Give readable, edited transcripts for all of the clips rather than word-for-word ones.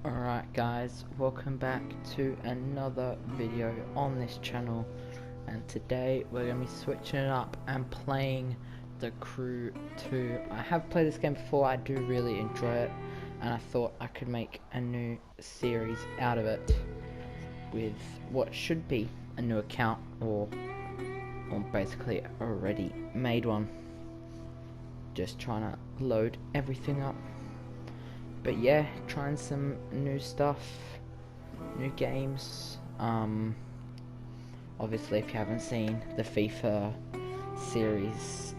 Alright guys, welcome back to another video on this channel, and today we're going to be switching it up and playing The Crew 2. I have played this game before, I do really enjoy it, and I thought I could make a new series out of it with what should be a new account, or basically already made one. Just trying to load everything up. But yeah, trying some new stuff, new games. Obviously, if you haven't seen the FIFA series,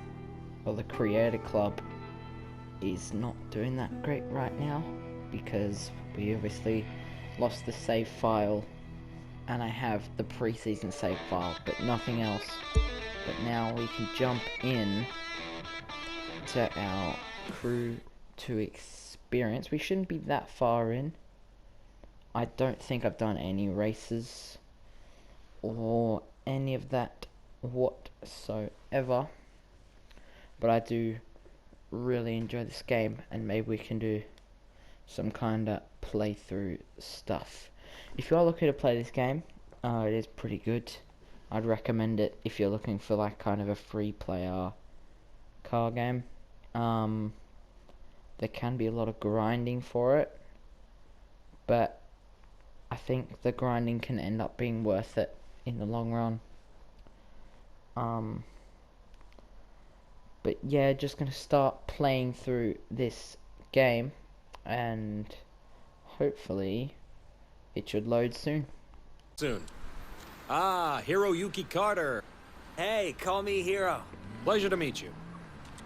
or the Creator Club is not doing that great right now, because we obviously lost the save file, and I have the preseason save file, but nothing else. But now we can jump in to our Crew 2 experience. We shouldn't be that far in. I don't think I've done any races or any of that whatsoever, but I do really enjoy this game, and maybe we can do some kind of playthrough stuff. If you are looking to play this game, it is pretty good. I'd recommend it if you're looking for like kind of a free player car game. There can be a lot of grinding for it, but I think the grinding can end up being worth it in the long run. But yeah, just gonna start playing through this game, and hopefully it should load soon. Hiroyuki Carter. Hey, call me Hiro. Pleasure to meet you.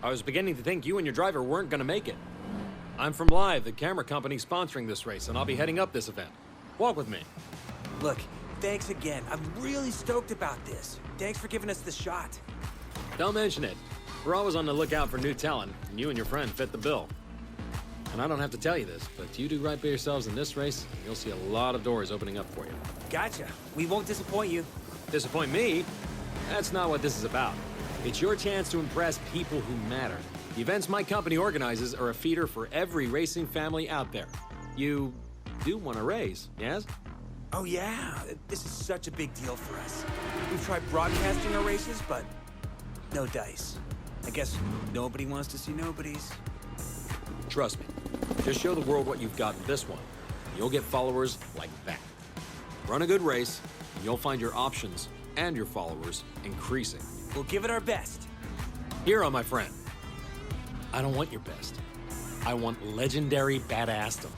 I was beginning to think you and your driver weren't gonna make it. I'm from Live, the camera company sponsoring this race, and I'll be heading up this event. Walk with me. Look, thanks again. I'm really stoked about this. Thanks for giving us the shot. Don't mention it. We're always on the lookout for new talent, and you and your friend fit the bill. And I don't have to tell you this, but you do right by yourselves in this race, and you'll see a lot of doors opening up for you. Gotcha. We won't disappoint you. Disappoint me? That's not what this is about. It's your chance to impress people who matter. The events my company organizes are a feeder for every racing family out there. You do want to race, yes? Oh yeah, this is such a big deal for us. We've tried broadcasting our races, but no dice. I guess nobody wants to see nobodies. Trust me. Just show the world what you've got in this one. And you'll get followers like that. Run a good race, and you'll find your options and your followers increasing. We'll give it our best. Hiro, my friend. I don't want your best. I want legendary badassdom.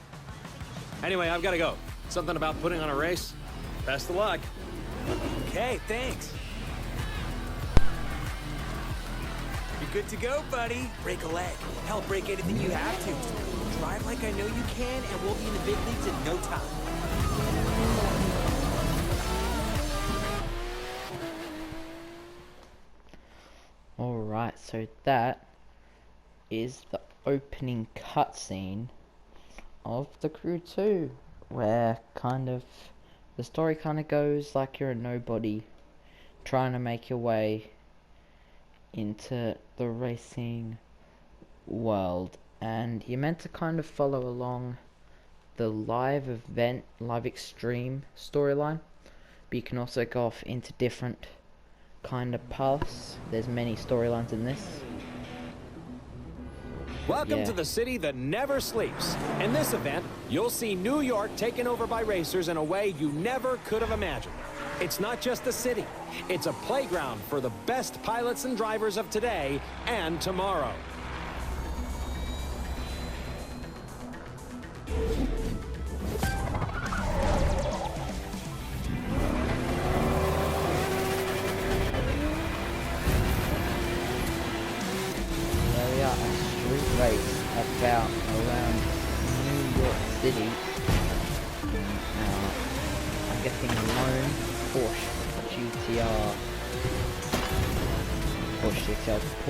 Anyway, I've got to go. Something about putting on a race. Best of luck. Okay, thanks. You're good to go, buddy. Break a leg. Hell, break anything you have to. Drive like I know you can, and we'll be in the big leagues in no time. Alright, so that is the opening cutscene of The Crew 2, where the story kind of goes like you're a nobody trying to make your way into the racing world, and you're meant to kind of follow along the live extreme storyline, but you can also go off into different kind of paths. There's many storylines in this. Welcome to the city that never sleeps. In this event, you'll see New York taken over by racers in a way you never could have imagined. It's not just a city. It's a playground for the best pilots and drivers of today and tomorrow. Race about around New York City. I'm guessing a lone Porsche.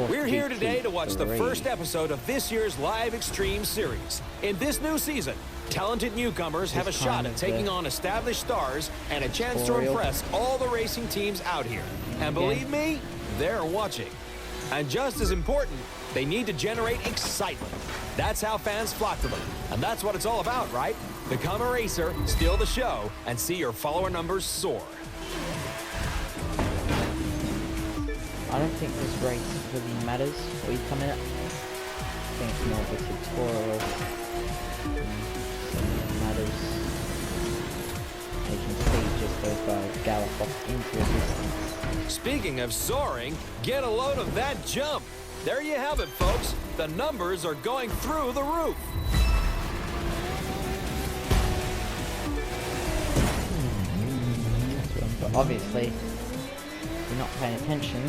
We're here today to watch the GT3. first episode of this year's Live Extreme series. In this new season, talented newcomers have a shot at taking on established stars and a chance to impress all the racing teams out here. And believe me, they're watching. And just as important, they need to generate excitement. That's how fans flock to them. And that's what it's all about, right? Become a racer, steal the show, and see your follower numbers soar. I don't think this race really matters where you come in at. I think it's more of a tutorial. So it matters. As you can see, just those guys gallop off into the distance. Speaking of soaring, get a load of that jump. There you have it, folks. The numbers are going through the roof. But obviously, if you're not paying attention,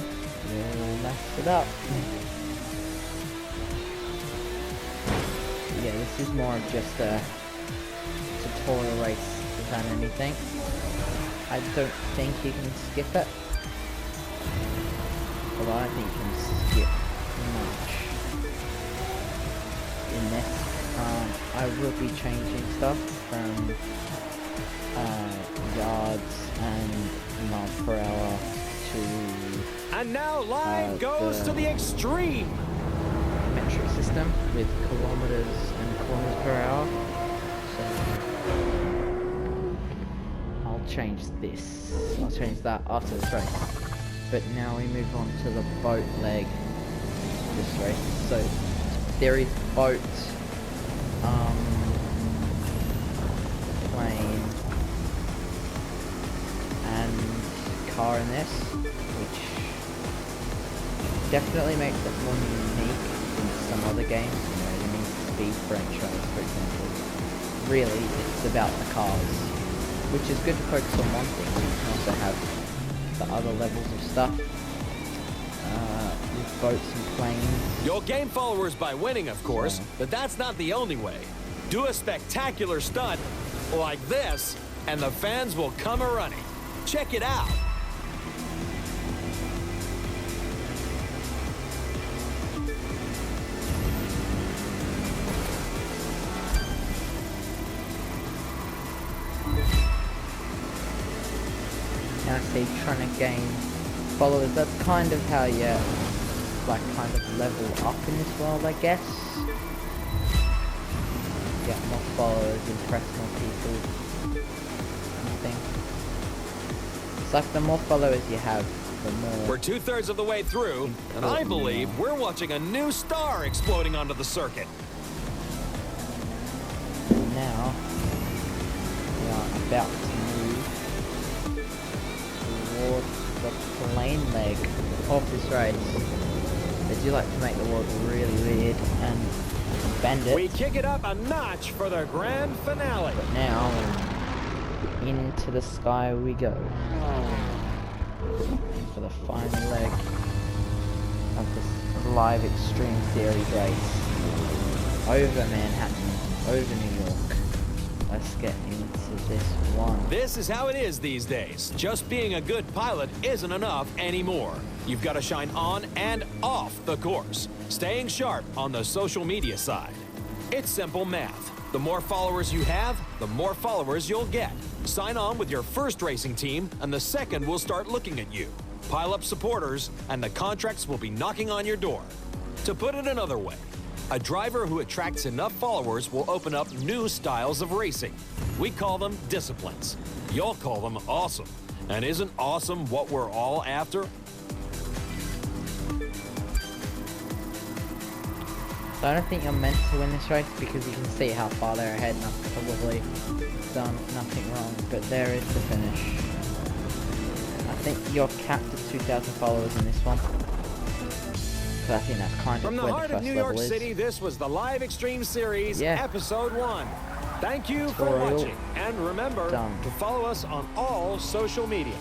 you'll mess it up. Yeah, this is more of just a tutorial race than anything. I don't think you can skip it. Although I don't think you can skip much in this. I will be changing stuff from yards and miles per hour to And now line goes to the extreme. metric system with kilometers and kilometers per hour. So I'll change this. I'll change that after this race. But now we move on to the boat leg of this race. So there is boat, plane, and car in this, which definitely makes it more unique than some other games. You know, the Need for Speed franchise, for example. Really, it's about the cars, which is good to focus on one thing. You can also have the other levels of stuff with boats and planes. You'll gain followers by winning, of course, but that's not the only way. Do a spectacular stunt like this, and the fans will come a-running. Check it out. And I see trying to gain followers. That's kind of how you like kind of level up in this world, I guess. Get more followers, impress more people. Nothing. It's like the more followers you have, the more. We're 2/3 of the way through, and I believe we're watching a new star exploding onto the circuit. Now we are about to move towards the plane leg of this race. They do like to make the world really weird and bend it. We kick it up a notch for the grand finale. But now, into the sky we go. For the final leg of this live Extreme Series race. Over Manhattan, over New York. Let's get into this one. This is how it is these days. Just being a good pilot isn't enough anymore. You've got to shine on and off the course, staying sharp on the social media side. It's simple math. The more followers you have, the more followers you'll get. Sign on with your first racing team, and the second will start looking at you. Pile up supporters, and the contracts will be knocking on your door. To put it another way, a driver who attracts enough followers will open up new styles of racing. We call them disciplines. You'll call them awesome. And isn't awesome what we're all after? So I don't think you're meant to win this race because you can see how far they're ahead and I've probably done nothing wrong. But there is the finish. I think you're capped at 2,000 followers in this one. So I think that's kind of From the where heart the of first New level York is. City, this was the Live Extreme Series, Episode 1. Thank you for Tutorial watching. And remember done. to follow us on all social media.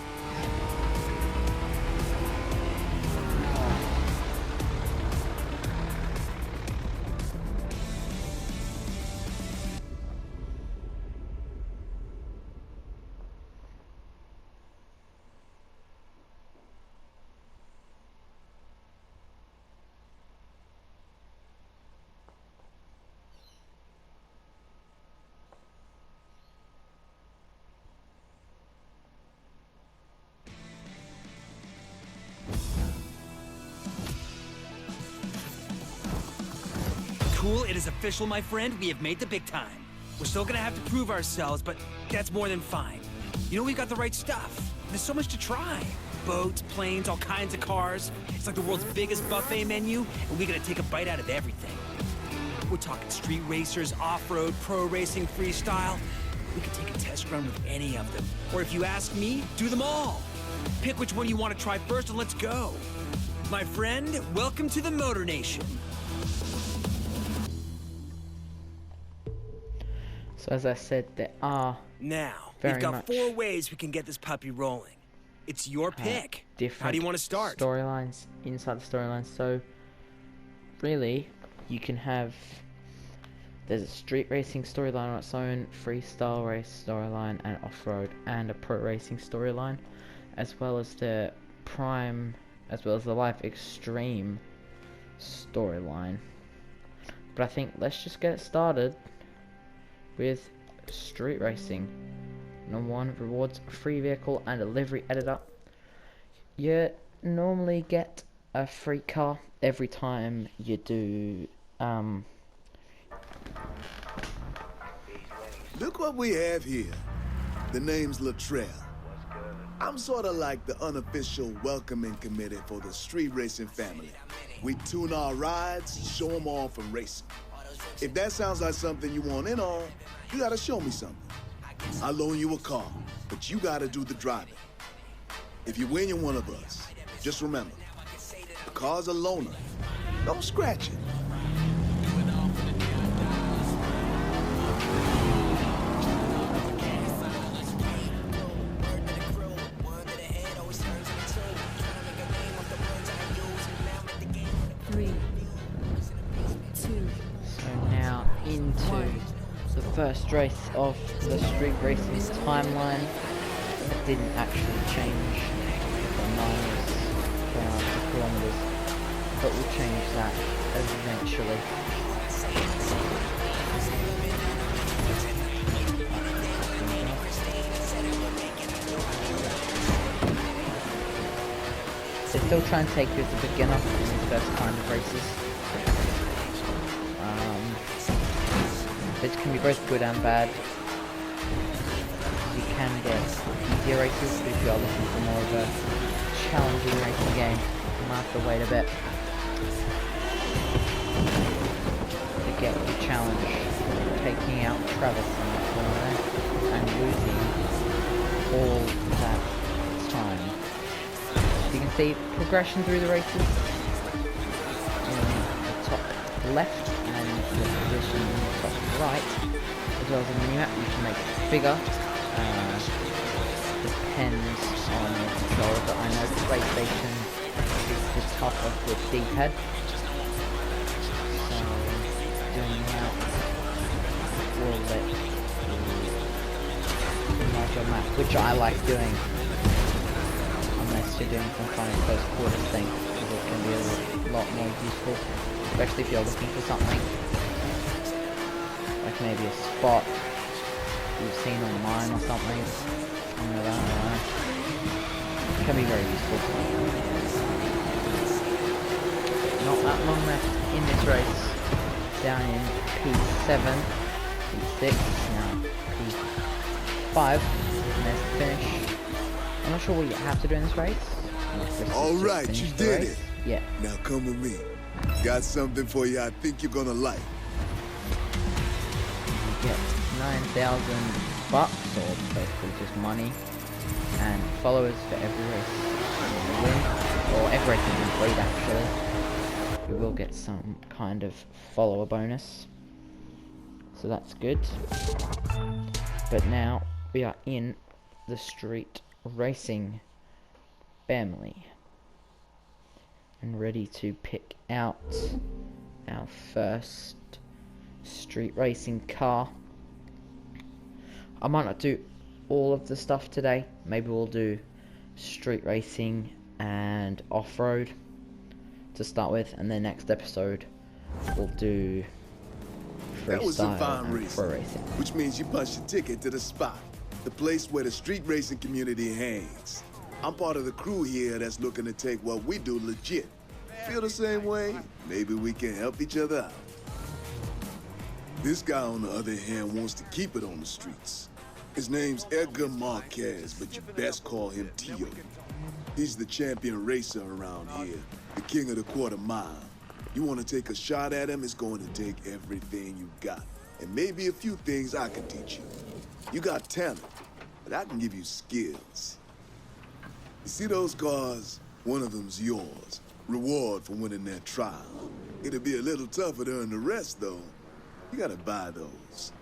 cool. It is official, my friend. We have made the big time. We're still gonna have to prove ourselves, but that's more than fine. You know, we've got the right stuff. There's so much to try. Boats, planes, all kinds of cars. It's like the world's biggest buffet menu, and we gotta take a bite out of everything. We're talking street racers, off-road, pro racing, freestyle. We could take a test run with any of them. Or if you ask me, do them all. Pick which one you want to try first and let's go. My friend, welcome to the Motor Nation. So as I said, there are Now, very we've got much 4 ways we can get this puppy rolling. It's your pick. different How do you want to start? storylines inside the storylines. So really, you can have, there's a street racing storyline on its own, freestyle race storyline, and off-road, and a pro racing storyline, as well as the prime, as well as the live extreme storyline. But I think let's just get it started with street racing. Number 1 rewards a free vehicle and a livery editor. You normally get a free car every time you do Look what we have here. The name's Latrell. I'm sort of like the unofficial welcoming committee for the street racing family. We tune our rides, show them all from racing. If that sounds like something you want in on, you gotta show me something. I'll loan you a car, but you gotta do the driving. If you win, you're one of us. Just remember, the car's a loaner. Don't scratch it. Into the first race of the street racing timeline. It didn't actually change the miles per kilometers, but we'll change that eventually. They still try and take you as a beginner in these first kind of races. Which can be both good and bad. You can get easier races, but if you are looking for more of a challenging racing game, you might have to wait a bit to get the challenge. Taking out Travis in the corner and losing all that time. You can see progression through the races in the top left and the position in the top right, as well as a mini map. You can make it bigger, depends on your controller, but I know PlayStation is the top of the D-pad, so doing that will let you larger map, which I like doing, unless you're doing some kind of close quarters thing, because it can be a lot more useful, especially if you're looking for something like maybe a spot you've seen online or something. I don't know. It can be very useful. Not that long left in this race. Down in P7, P6, now P5, and there's the finish. I'm not sure what you have to do in this race. Alright, you did it. Yeah. Now come with me. Got something for you I think you're gonna like. You get 9,000 bucks, or basically just money, and followers for every race you win, or every race you complete actually. You will get some kind of follower bonus, so that's good. But now we are in the street racing family and ready to pick out our first street racing car. I might not do all of the stuff today. Maybe we'll do street racing and off-road to start with, and then next episode we'll do That was a freestyle fine and race, pro racing. which means you punched your ticket to the spot, the place where the street racing community hangs. I'm part of the crew here that's looking to take what we do legit. Feel the same way? Maybe we can help each other out. This guy, on the other hand, wants to keep it on the streets. His name's Edgar Marquez, but you best call him Tio. He's the champion racer around here, the king of the quarter mile. You want to take a shot at him, it's going to take everything you got. And maybe a few things I can teach you. You got talent, but I can give you skills. You see those cars? One of them's yours. Reward for winning that trial. It'll be a little tougher to earn the rest, though. You gotta buy those.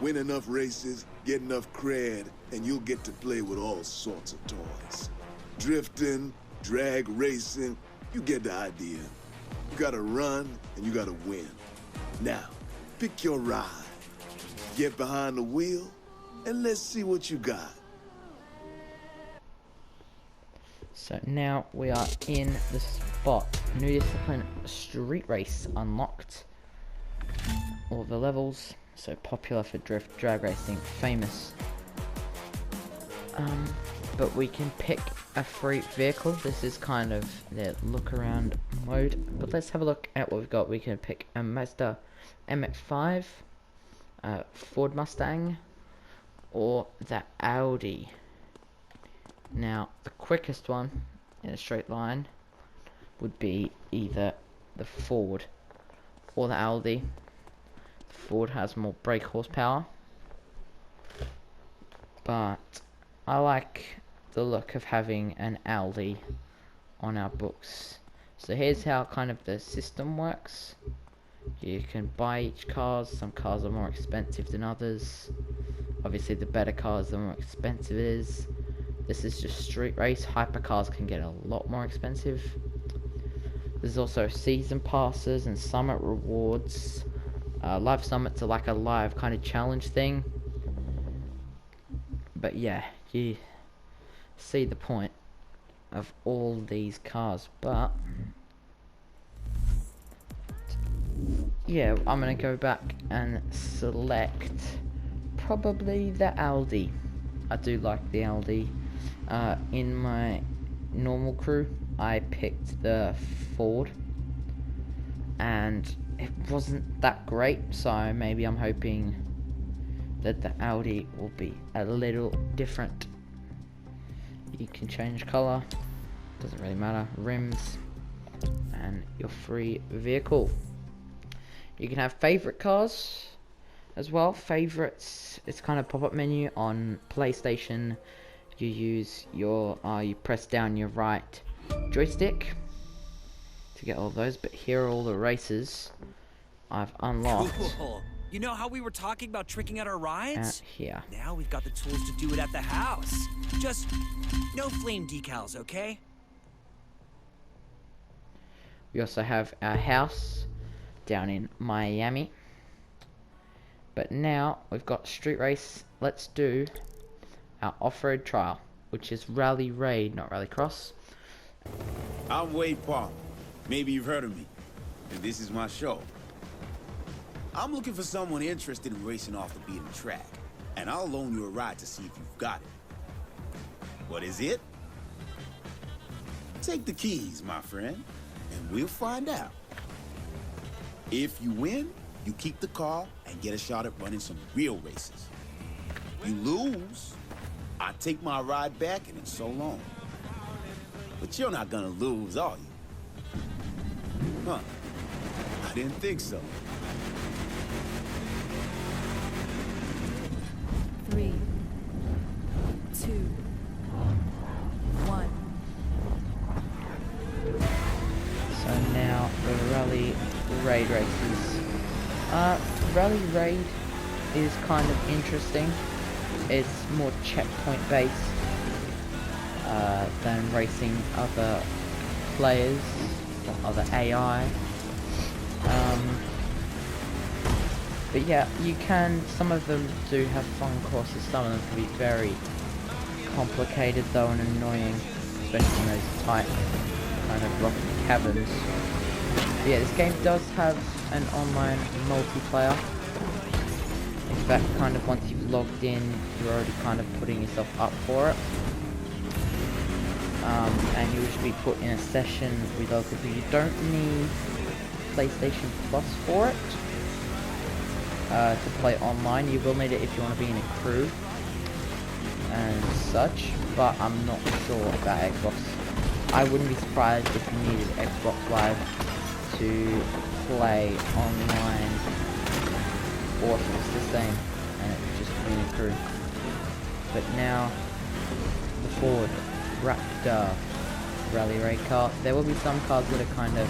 Win enough races, get enough cred, and you'll get to play with all sorts of toys. Drifting, drag racing, you get the idea. You gotta run, and you gotta win. Now, pick your ride. Get behind the wheel, and let's see what you got. So now we are in the spot. New discipline, street race unlocked. All the levels, so popular for drift, drag racing, famous. But we can pick a free vehicle. This is kind of the look around mode. But let's have a look at what we've got. We can pick a Mazda MX-5, Ford Mustang, or the Audi. Now, the quickest one in a straight line would be either the Ford or the Audi. Ford has more brake horsepower, but I like the look of having an Audi on our books. So here's how kind of the system works. You can buy each car. Some cars are more expensive than others. Obviously the better cars, the more expensive it is. This is just street race. Hypercars can get a lot more expensive. There's also season passes and summit rewards. Live summits are like a live kind of challenge thing. But yeah, you see the point of all these cars. But yeah, I'm gonna go back and select probably the Audi. I do like the Audi. In my normal crew, I picked the Ford, and it wasn't that great, so maybe I'm hoping that the Audi will be a little different. You can change colour, doesn't really matter, rims, and your free vehicle. You can have favourite cars as well. Favourites, it's kind of pop-up menu on PlayStation. You use your, you press down your right joystick to get all those, but here are all the races I've unlocked. Cool. You know how we were talking about tricking out our rides? Here. Now we've got the tools to do it at the house. Just no flame decals, okay? We also have our house down in Miami. But now we've got street race. Let's do our off-road trial, which is Rally Raid, not Rally Cross. I'm Wade Park. Maybe you've heard of me. And this is my show. I'm looking for someone interested in racing off the beaten track. And I'll loan you a ride to see if you've got it. What is it? Take the keys, my friend, and we'll find out. If you win, you keep the car and get a shot at running some real races. You lose, I take my ride back and it's so long. But you're not gonna lose, are you? Huh. I didn't think so. 3, 2, 1. So now the Rally Raid races. Rally Raid is kind of interesting. It's more checkpoint based than racing other players or other AI. But yeah, you can, some of them do have fun courses, some of them can be very complicated though and annoying, especially in those tight kind of rocky caverns. But yeah, this game does have an online multiplayer. In fact, kind of once you've logged in, you're already kind of putting yourself up for it. And you'll just be put in a session with other people. You don't need PlayStation Plus for it. to play online. You will need it if you want to be in a crew and such, but I'm not sure about Xbox. I wouldn't be surprised if you needed Xbox Live to play online, or if it's the same and it's just being a crew. But now, the Ford Raptor Rally Raid car. There will be some cars that are kind of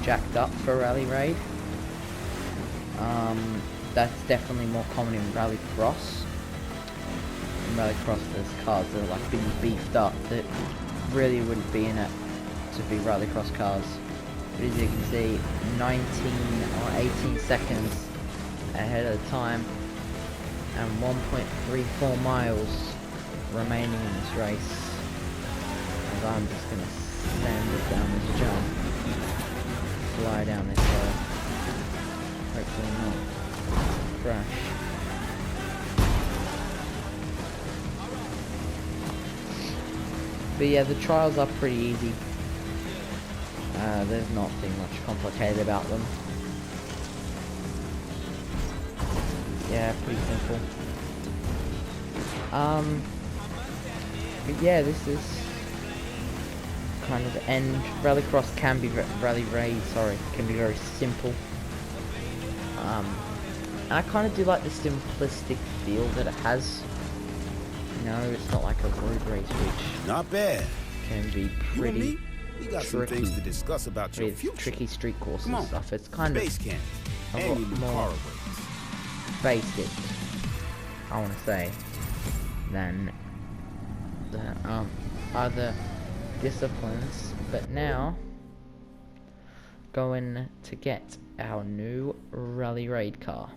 jacked up for Rally Raid. That's definitely more common in Rally Cross. In Rally Cross, there's cars that are like being beefed up that really wouldn't be in it to be Rally Cross cars. But as you can see, 19 or 18 seconds ahead of the time, and 1.34 miles remaining in this race. And I'm just gonna slam it down this jump, fly down this hill. Hopefully not crash. But yeah, the trials are pretty easy. There's nothing much complicated about them. Yeah, pretty simple. But yeah, this is kind of the end. Rallycross can be Rally Raid, sorry, can be very simple. And I kind of do like the simplistic feel that it has. You know, it's not like a road race, which Not bad. can be You and me, pretty we got some tricky. things to discuss about your with future. tricky street courses Come and on, stuff. It's kind of Base camp. a And lot your new more car awaits. basic, I want to say, than the other disciplines. But now, going to get our new Rally Raid car.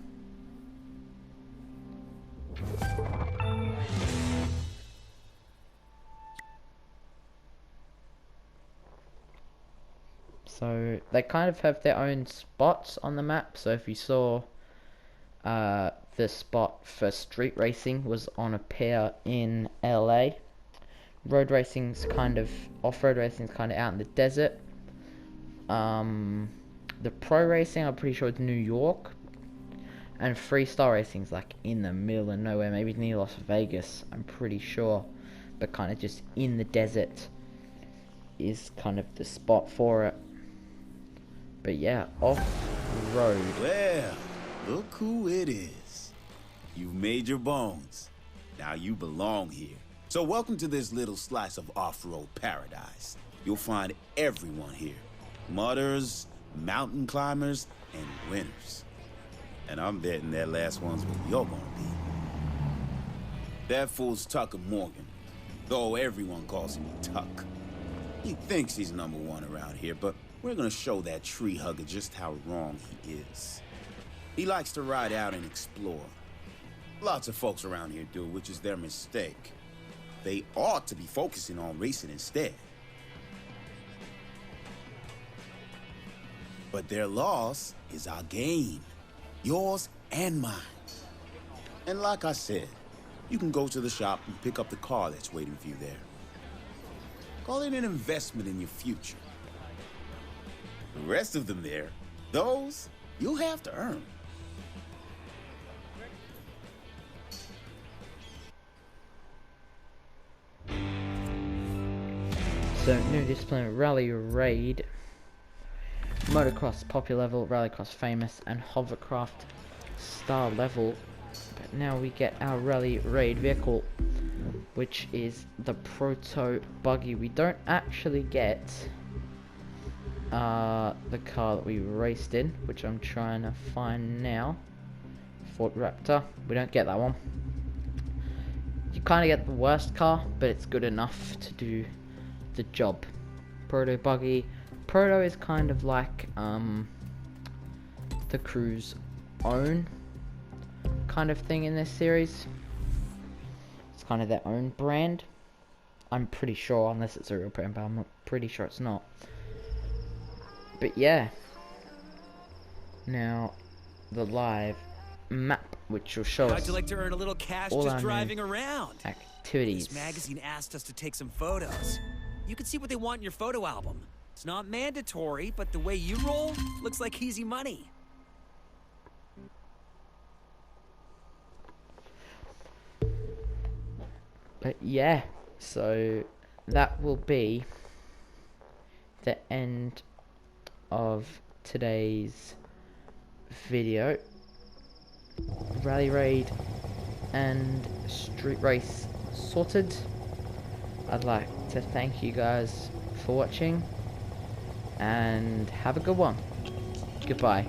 So they kind of have their own spots on the map. So if you saw, the spot for street racing was on a pier in LA. Road racing's kind of, off-road racing's kind of out in the desert. The pro racing, I'm pretty sure it's New York. And freestyle racing's like in the middle of nowhere, maybe near Las Vegas, I'm pretty sure. But kind of just in the desert is kind of the spot for it. But yeah, off-road. Well, look who it is. You've made your bones. Now you belong here. So welcome to this little slice of off-road paradise. You'll find everyone here. Mudders, mountain climbers, and winners. And I'm betting that last one's what you're gonna be. That fool's Tucker Morgan, though everyone calls him Tuck. He thinks he's number one around here, but we're gonna show that tree hugger just how wrong he is. He likes to ride out and explore. Lots of folks around here do, which is their mistake. They ought to be focusing on racing instead. But their loss is our gain. Yours and mine. And like I said, you can go to the shop and pick up the car that's waiting for you there. Call it an investment in your future. The rest of them there, those you'll have to earn. So, new discipline, Rally Raid, Motocross Popular Level, Rallycross Famous, and Hovercraft Star Level. But now we get our Rally Raid vehicle, which is the Proto Buggy. We don't actually get the car that we raced in, which I'm trying to find now. Ford Raptor. We don't get that one. You kind of get the worst car, but it's good enough to do the job. Proto Buggy. Proto is kind of like the crew's own kind of thing in this series. It's kind of their own brand. I'm pretty sure, unless it's a real brand, but I'm not pretty sure it's not. But yeah. Now, the live map, which will show How'd us you like to earn a little cash all just our new driving around? activities. This magazine asked us to take some photos. You can see what they want in your photo album. It's not mandatory, but the way you roll looks like easy money. But yeah, so that will be the end of today's video. Rally raid and street race sorted. I'd like to thank you guys for watching and have a good one. Goodbye.